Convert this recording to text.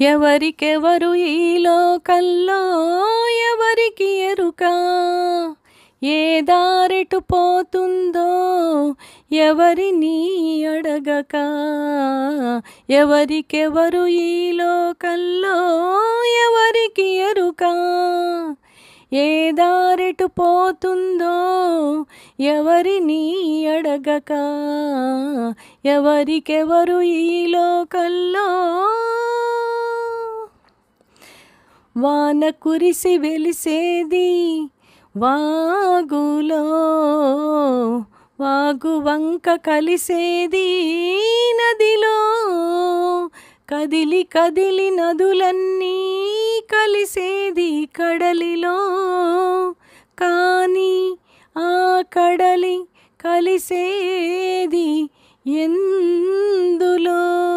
ఎవరికెవరు ఈ లోకల్లో ఎవరికి ఎరుక, ఏ దారెటు పోతుందో ఎవరిని అడగక. ఎవరికెవరు ఈ లోకల్లో ఎవరికి ఎరుక, ఏ దారెటు పోతుందో ఎవరిని అడగక. ఎవరికెవరు ఈ లోకల్లో. వాన కురిసి వెలిసేది వాగులో, వాగు వంక కలిసేది నదిలో. కదిలి కదిలి నదులన్నీ కలిసేది కడలిలో. కానీ ఆ కడలి కలిసేది ఎందులో?